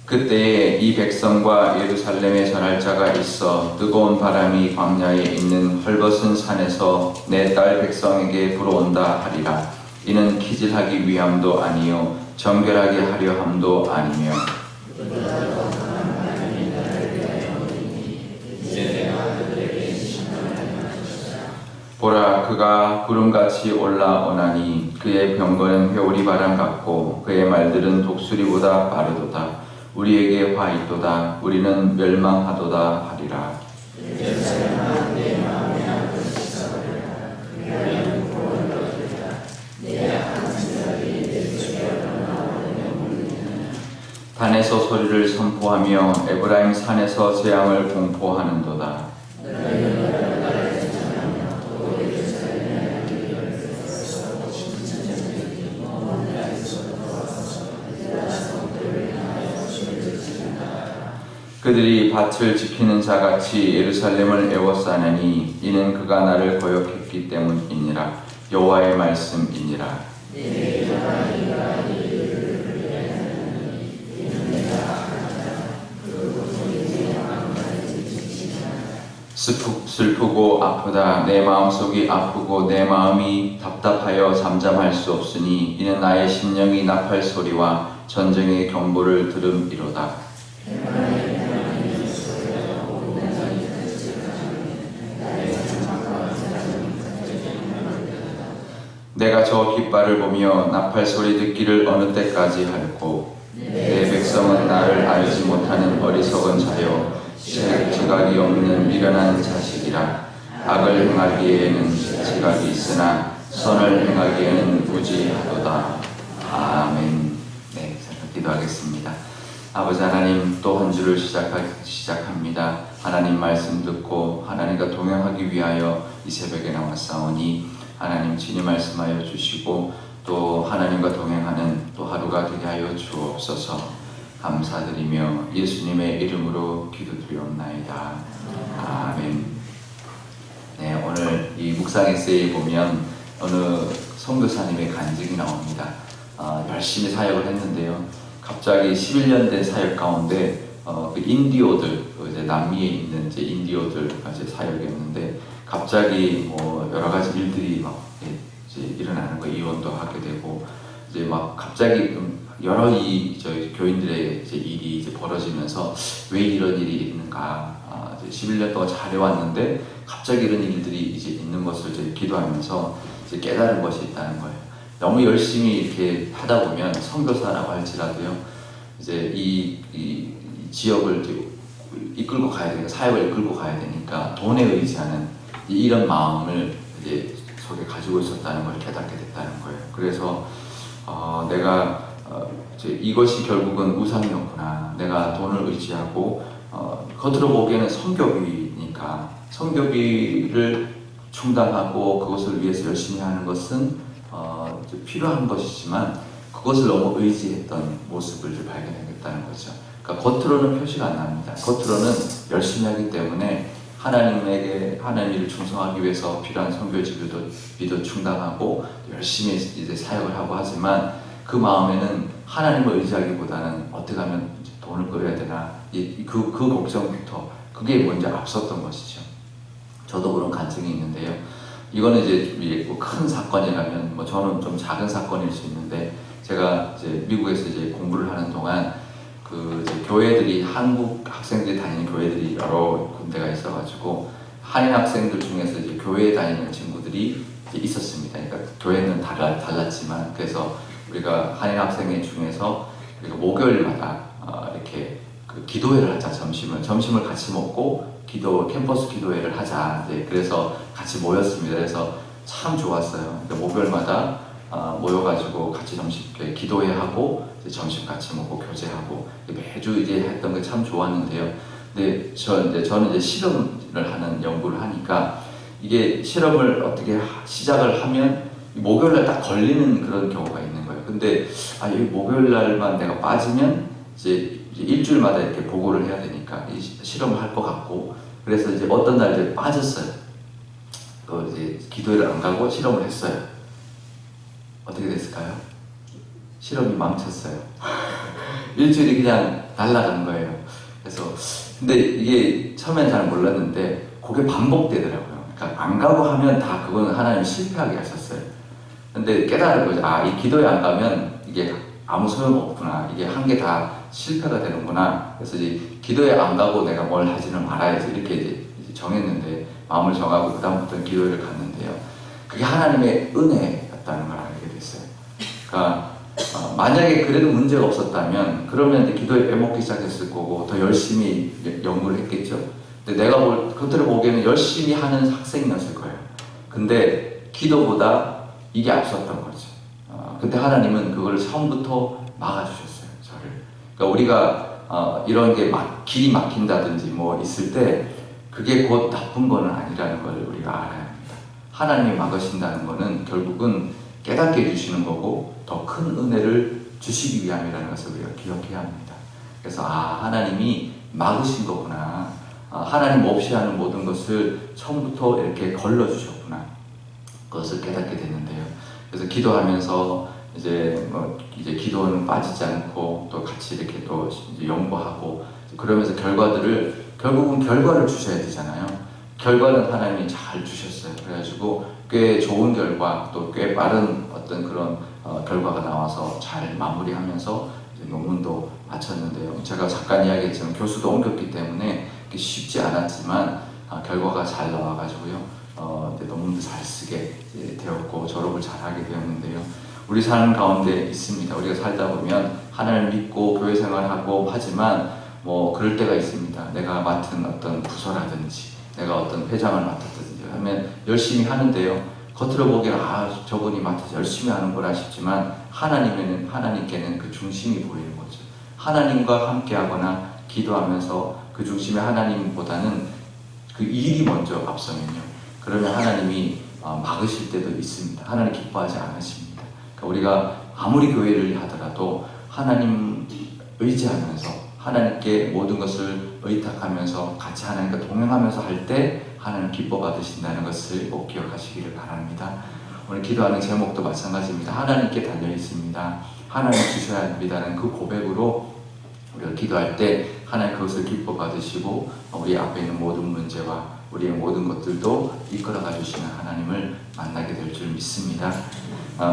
그때에 이 백성과 예루살렘에 전할 자가 있어 뜨거운 바람이 광야에 있는 헐벗은 산에서 내 딸 백성에게 불어온다 하리라. 이는 키질하기 위함도 아니요 정결하게 하려 함도 아니며 보라, 그가 구름같이 올라오나니 그의 병거는 회오리 바람 같고 그의 말들은 독수리보다 빠르도다. 우리에게 화 있도다. 우리는 멸망하도다 하리라. 단에서 소리를 선포하며 에브라임 산에서 재앙을 공포하는도다. 그들이 밭을 지키는 자같이 예루살렘을 애워싸느니 이는 그가 나를 거역했기 때문이니라. 여호와의 말씀이니라. 슬프고 아프다. 내 마음속이 아프고 내 마음이 답답하여 잠잠할 수 없으니 이는 나의 심령이 나팔 소리와 전쟁의 경보를 들음이로다. 내가 저 깃발을 보며 나팔 소리 듣기를 어느 때까지 할꼬. 내 백성은 나를 알지 못하는 어리석은 자요 지각이 없는 미련한 자식이라. 악을 행하기에는 지각이 있으나 선을 행하기에는 무지하도다. 아멘. 네, 기도하겠습니다. 아버지 하나님, 또 한 주를 시작합니다. 하나님 말씀 듣고 하나님과 동행하기 위하여 이 새벽에 나왔사오니 하나님 친히 말씀하여 주시고 또 하나님과 동행하는 또 하루가 되게 하여 주옵소서. 감사드리며 예수님의 이름으로 기도드리옵나이다. 아멘. 네, 오늘 이 묵상 에세이에 보면 어느 선교사님의 간증이 나옵니다. 열심히 사역을 했는데요. 갑자기 11년 된 사역 가운데 그 인디오들, 이제 남미에 있는 이제 인디오들 이제 사역이었는데 갑자기 뭐 여러 가지 일들이 막 이제 일어나는 거, 이혼도 하게 되고 이제 막 갑자기 여러 저희 교인들의 이제 일이 이제 벌어지면서 왜 이런 일이 있는가? 이제 11년 동안 잘해왔는데 갑자기 이런 일들이 이제 있는 것을 이제 기도하면서 이제 깨달은 것이 있다는 거예요. 너무 열심히 이렇게 하다 보면 선교사라고 할지라도요, 이제 이 지역을 이제 이끌고 가야 되니까, 사역을 이끌고 가야 되니까 돈에 의지하는 이런 마음을 이제 속에 가지고 있었다는 걸 깨닫게 됐다는 거예요. 그래서 내가 이제 이것이 결국은 우상이었구나. 내가 돈을 의지하고 겉으로 보기에는 선교비니까 선교비를 충당하고 그것을 위해서 열심히 하는 것은 필요한 것이지만 그것을 너무 의지했던 모습을 발견하겠다는 거죠. 그러니까 겉으로는 표시가 안 납니다. 겉으로는 열심히 하기 때문에 하나님에게 하나님을 충성하기 위해서 필요한 선교지비도 충당하고 열심히 이제 사역을 하고 하지만 그 마음에는 하나님을 의지하기보다는 어떻게 하면 돈을 벌어야 되나 그 걱정부터 그게 먼저 앞섰던 것이죠. 저도 그런 간증이 있는데요. 이거는 이제 뭐 큰 사건이라면 뭐 저는 좀 작은 사건일 수 있는데 제가 이제 미국에서 이제 공부를 하는 동안 그 이제 교회들이 한국 학생들이 다니는 교회들이 여러 군데가 있어가지고 한인 학생들 중에서 이제 교회에 다니는 친구들이 이제 있었습니다. 그러니까 교회는 달랐지만 그래서 우리가 한인 학생 중에서 우리가 목요일마다 이렇게 그 기도회를 하자. 점심을 같이 먹고 캠퍼스 기도회를 하자. 이제 그래서 같이 모였습니다. 그래서 참 좋았어요. 그러니까 목요일마다 모여가지고 같이 점심 기도회하고 점심 같이 먹고 교제하고 매주 이제 했던 게 참 좋았는데요. 근데 저는 이제 실험을 하는 연구를 하니까 이게 실험을 어떻게 시작을 하면 목요일날 딱 걸리는 그런 경우가 있는 거예요. 근데 이 목요일날만 내가 빠지면 이제 일주일마다 이렇게 보고를 해야 되니까 이 실험을 할 것 같고 그래서 이제 어떤 날 이제 빠졌어요. 이제 기도회를 안 가고 실험을 했어요. 어떻게 됐을까요? 실험이 망쳤어요. 일주일이 그냥 날아간 거예요. 그래서 근데 이게 처음엔 잘 몰랐는데 그게 반복되더라고요. 그러니까 안 가고 하면 다 그거는 하나님 실패하게 하셨어요. 근데 깨달은 거죠. 아, 이 기도에 안 가면 이게 아무 소용없구나. 이게 한 게 다 실패가 되는구나. 그래서 이제 기도에 안 가고 내가 뭘 하지는 말아야지. 이렇게 이제 정했는데, 마음을 정하고 그다음부터는 기도를 갔는데요. 그게 하나님의 은혜였다는 걸 알게 됐어요. 그러니까 만약에 그래도 문제가 없었다면 그러면 이제 기도에 빼먹기 시작했을 거고 더 열심히 연구를 했겠죠. 근데 내가 겉으로 보기에는 열심히 하는 학생이었을 거예요. 근데 기도보다 이게 앞섰던 거죠. 그때 하나님은 그걸 처음부터 막아주셨어요. 저를. 그러니까 우리가 이런 게 길이 막힌다든지 뭐 있을 때 그게 곧 나쁜 거는 아니라는 걸 우리가 알아야 합니다. 하나님이 막으신다는 거는 결국은 깨닫게 해주시는 거고 더 큰 은혜를 주시기 위함이라는 것을 우리가 기억해야 합니다. 그래서 하나님이 막으신 거구나. 하나님 없이 하는 모든 것을 처음부터 이렇게 걸러주셨구나. 그것을 깨닫게 됐는데요. 그래서 기도하면서 이제 기도는 빠지지 않고 또 같이 이렇게 또 이제 연구하고 그러면서 결국은 결과를 주셔야 되잖아요. 결과는 하나님이 잘 주셨어요. 그래가지고 꽤 좋은 결과 또 꽤 빠른 어떤 그런 결과가 나와서 잘 마무리하면서 이제 논문도 마쳤는데요. 제가 잠깐 이야기했지만 교수도 옮겼기 때문에 쉽지 않았지만 결과가 잘 나와가지고요. 논문도 잘 쓰게 되었고 졸업을 잘 하게 되었는데요. 우리 삶 가운데 있습니다. 우리가 살다 보면 하나님을 믿고 교회 생활하고 하지만 뭐 그럴 때가 있습니다. 내가 맡은 어떤 부서라든지 내가 어떤 회장을 맡았든지 하면 열심히 하는데요. 겉으로 보기에는 저분이 맡아서 열심히 하는구나 싶지만 하나님께는 그 중심이 보이는 거죠. 하나님과 함께 하거나 기도하면서 그 중심에 하나님보다는 그 일이 먼저 앞서면요. 그러면 하나님이 막으실 때도 있습니다. 하나님 기뻐하지 않으십니다. 그러니까 우리가 아무리 교회를 하더라도 하나님 의지하면서 하나님께 모든 것을 의탁하면서 같이 하나님과 동행하면서 할 때 하나님 기뻐 받으신다는 것을 꼭 기억하시기를 바랍니다. 오늘 기도하는 제목도 마찬가지입니다. 하나님께 달려 있습니다. 하나님 주셔야 합니다는 그 고백으로 우리가 기도할 때 하나님 그것을 기뻐 받으시고 우리 앞에 있는 모든 문제와 우리의 모든 것들도 이끌어가 주시는 하나님을 만나게 될 줄 믿습니다.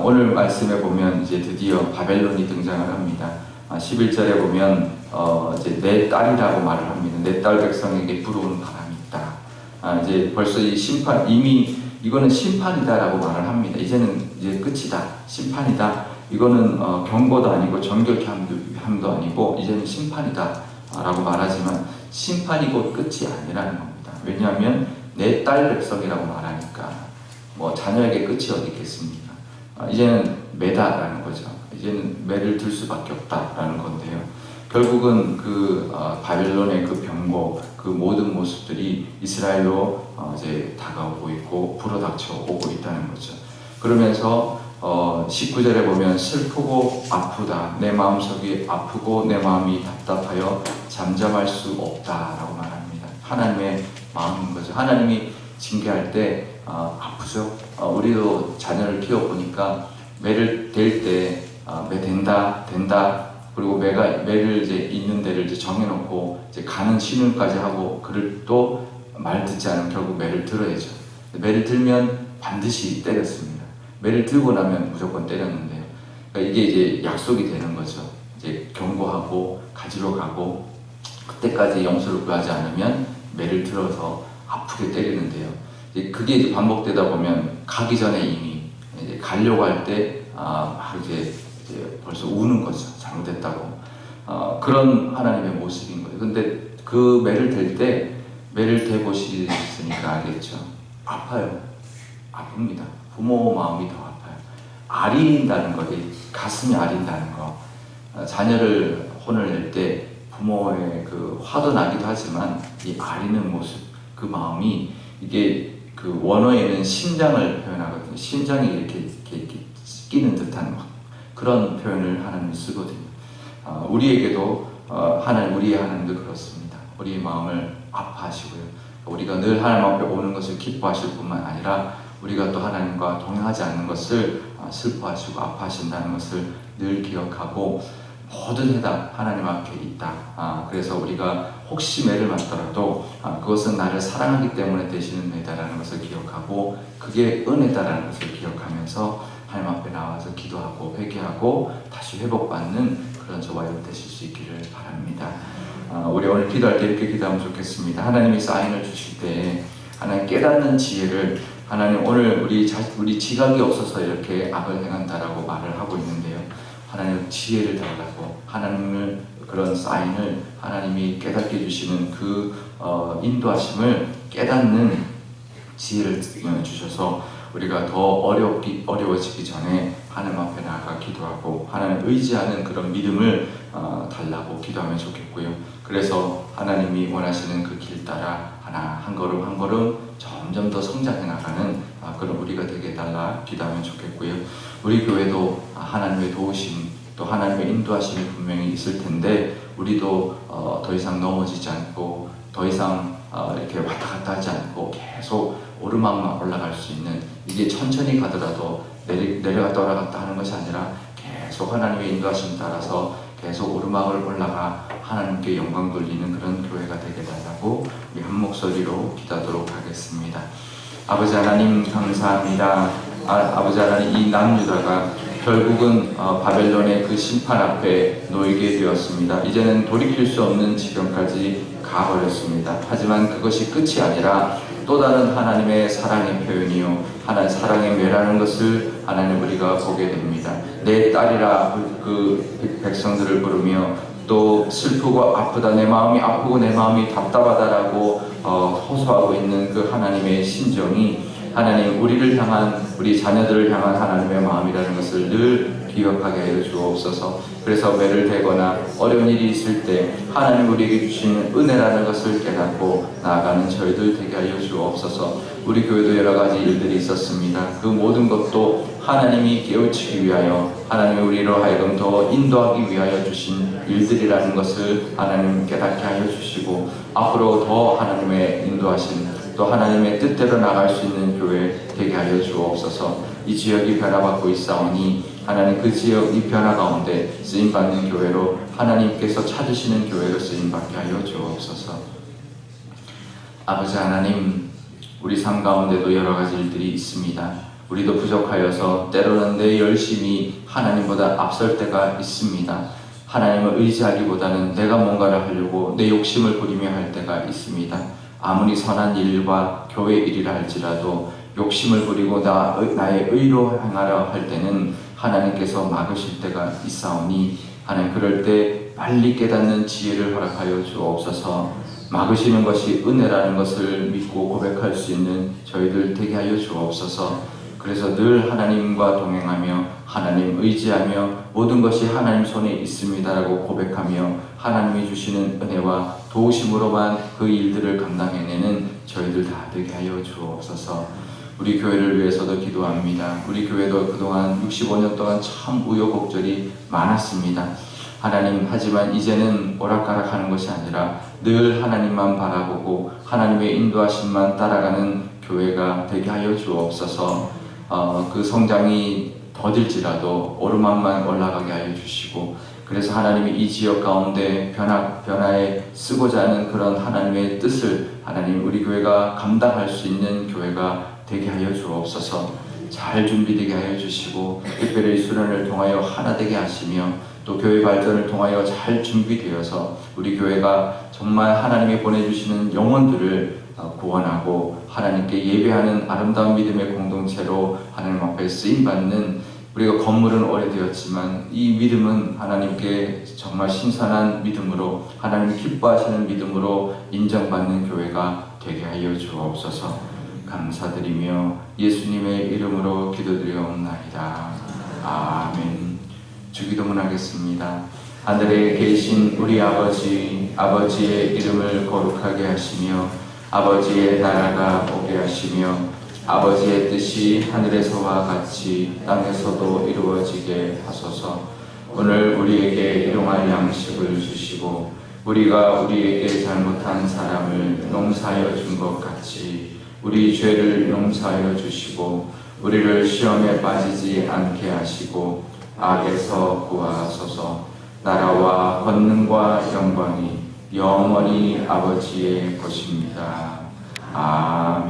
오늘 말씀에 보면 이제 드디어 바벨론이 등장을 합니다. 11절에 보면 이제 내 딸이라고 말을 합니다. 내 딸 백성에게 불어오는 바람이 있다. 이제 벌써 이 심판 이미 이거는 심판이다라고 말을 합니다. 이제는 이제 끝이다. 심판이다. 이거는 경고도 아니고 정결케 함도 아니고 이제는 심판이다라고 말하지만 심판이 곧 끝이 아니라는 겁니다. 왜냐하면 내 딸 백성이라고 말하니까 뭐 자녀에게 끝이 어디 있겠습니까? 이제는 매다라는 거죠. 이제는 매를 들 수밖에 없다라는 건데요. 결국은 그 바벨론의 그 병고, 그 모든 모습들이 이스라엘로 이제 다가오고 있고 불어닥쳐 오고 있다는 거죠. 그러면서 19절에 보면 슬프고 아프다. 내 마음속이 아프고 내 마음이 답답하여 잠잠할 수 없다라고 말합니다. 하나님의 마음인 거죠. 하나님이 징계할 때 아프죠. 우리도 자녀를 키워보니까 매를 댈 때 매 된다. 그리고 매를 이제 있는 데를 이제 정해놓고 이제 가는 신용까지 하고 그를 또 말 듣지 않으면 결국 매를 들어야죠. 매를 들면 반드시 때렸습니다. 매를 들고 나면 무조건 때렸는데요. 그러니까 이게 이제 약속이 되는 거죠. 이제 경고하고 가지러 가고 그때까지 용서를 구하지 않으면 매를 들어서 아프게 때리는데요. 이제 그게 이제 반복되다 보면 가기 전에 이미 이제 가려고 할 때 막 이제 벌써 우는 거죠. 잘못했다고. 그런 하나님의 모습인 거예요. 근데 그 매를 댈 때 매를 대보시니까 알겠죠. 아파요. 아픕니다. 부모 마음이 더 아파요. 아린다는 거, 가슴이 아린다는 거. 자녀를 혼을 낼 때 부모의 그 화도 나기도 하지만 이 아리는 모습, 그 마음이 이게 그 원어에는 심장을 표현하거든요. 심장이 이렇게 끼는 듯한 그런 표현을 하나님이 쓰거든요. 우리에게도 우리의 하나님도 그렇습니다. 우리의 마음을 아파하시고요. 우리가 늘 하나님 앞에 오는 것을 기뻐하실 뿐만 아니라 우리가 또 하나님과 동행하지 않는 것을 슬퍼하시고 아파하신다는 것을 늘 기억하고 모든 해답 하나님 앞에 있다. 그래서 우리가 혹시 매를 맞더라도 그것은 나를 사랑하기 때문에 되시는 매다라는 것을 기억하고 그게 은혜다라는 것을 기억하면서 하나님 앞에 나와서 기도하고 회개하고 다시 회복받는 그런 저와 여러분 되실 수 있기를 바랍니다. 우리 오늘 기도할 때 이렇게 기도하면 좋겠습니다. 하나님이 사인을 주실 때 하나님 깨닫는 지혜를, 하나님 오늘 우리 지각이 없어서 이렇게 악을 행한다라고 말을 하고 있는데요, 하나님 지혜를 달라고, 하나님을 그런 사인을 하나님이 깨닫게 해주시는 그 인도하심을 깨닫는 지혜를 주셔서 우리가 더 어려워지기 전에 하나님 앞에 나아가 기도하고 하나님 의지하는 그런 믿음을 달라고 기도하면 좋겠고요. 그래서 하나님이 원하시는 그 길 따라 한 걸음 한 걸음 점점 더 성장해 나가는 그런 우리가 되게 달라 기도하면 좋겠고요. 우리 교회도 하나님의 도우심 또 하나님의 인도하심이 분명히 있을 텐데 우리도 더 이상 넘어지지 않고 더 이상 이렇게 왔다 갔다 하지 않고 계속 오르막만 올라갈 수 있는, 이게 천천히 가더라도 내려갔다 올라갔다 하는 것이 아니라 계속 하나님의 인도하심 따라서 계속 오르막을 올라가 하나님께 영광 돌리는 그런 교회가 되게 달라고 우리 한 목소리로 기도하도록 하겠습니다. 아버지 하나님 감사합니다. 아버지 하나님, 이 남유다가 결국은 바벨론의 그 심판 앞에 놓이게 되었습니다. 이제는 돌이킬 수 없는 지경까지 가버렸습니다. 하지만 그것이 끝이 아니라 또 다른 하나님의 사랑의 표현이요, 하나님 사랑의 묘라는 것을 하나님 우리가 보게 됩니다. 내 딸이라 그 백성들을 부르며 또 슬프고 아프다, 내 마음이 아프고 내 마음이 답답하다라고 호소하고 있는 그 하나님의 심정이 하나님 우리를 향한, 우리 자녀들을 향한 하나님의 마음이라는 것을 늘 기억하게 하여 주옵소서. 그래서 매를 대거나 어려운 일이 있을 때 하나님 우리에게 주시는 은혜라는 것을 깨닫고 나아가는 저희들 되게 하여 주옵소서. 우리 교회도 여러 가지 일들이 있었습니다. 그 모든 것도 하나님이 깨우치기 위하여, 하나님이 우리로 하여금 더 인도하기 위하여 주신 일들이라는 것을 하나님 깨닫게 하여 주시고, 앞으로 더 하나님의 인도하신 또 하나님의 뜻대로 나갈 수 있는 교회 되게 하여 주옵소서. 이 지역이 변화받고 있사오니 하나님 그 지역 이 변화 가운데 쓰임받는 교회로, 하나님께서 찾으시는 교회로 쓰임받게 하여 주옵소서. 아버지 하나님, 우리 삶 가운데도 여러 가지 일들이 있습니다. 우리도 부족하여서 때로는 내 열심이 하나님보다 앞설 때가 있습니다. 하나님을 의지하기보다는 내가 뭔가를 하려고 내 욕심을 부리며 할 때가 있습니다. 아무리 선한 일과 교회 일이라 할지라도 욕심을 부리고 나의 의로 행하려 할 때는 하나님께서 막으실 때가 있사오니, 하나님 그럴 때 빨리 깨닫는 지혜를 허락하여 주옵소서. 막으시는 것이 은혜라는 것을 믿고 고백할 수 있는 저희들 되게 하여 주옵소서. 그래서 늘 하나님과 동행하며 하나님 의지하며 모든 것이 하나님 손에 있습니다라고 고백하며 하나님이 주시는 은혜와 도우심으로만 그 일들을 감당해내는 저희들 다 되게 하여 주옵소서. 우리 교회를 위해서도 기도합니다. 우리 교회도 그동안 65년 동안 참 우여곡절이 많았습니다. 하나님, 하지만 이제는 오락가락하는 것이 아니라 늘 하나님만 바라보고 하나님의 인도하심만 따라가는 교회가 되게 하여 주옵소서. 그 성장이 더딜지라도 오르막만 올라가게 하여 주시고, 그래서 하나님이 이 지역 가운데 변화에 쓰고자 하는 그런 하나님의 뜻을 하나님 우리 교회가 감당할 수 있는 교회가 되게 하여 주옵소서. 잘 준비되게 하여 주시고, 특별히 수련을 통하여 하나 되게 하시며 또 교회 발전을 통하여 잘 준비되어서 우리 교회가 정말 하나님이 보내주시는 영혼들을 구원하고 하나님께 예배하는 아름다운 믿음의 공동체로 하나님 앞에 쓰임받는, 우리가 건물은 오래되었지만 이 믿음은 하나님께 정말 신선한 믿음으로, 하나님 기뻐하시는 믿음으로 인정받는 교회가 되게 하여 주옵소서. 감사드리며 예수님의 이름으로 기도드리옵나이다. 아멘. 주기도문 하겠습니다. 하늘에 계신 우리 아버지, 아버지의 이름을 거룩하게 하시며 아버지의 나라가 오게 하시며 아버지의 뜻이 하늘에서와 같이 땅에서도 이루어지게 하소서. 오늘 우리에게 일용할 양식을 주시고 우리가 우리에게 잘못한 사람을 용서하여 준 것 같이 우리 죄를 용서하여 주시고 우리를 시험에 빠지지 않게 하시고 악에서 구하소서. 나라와 권능과 영광이 영원히 아버지의 것입니다. 아멘.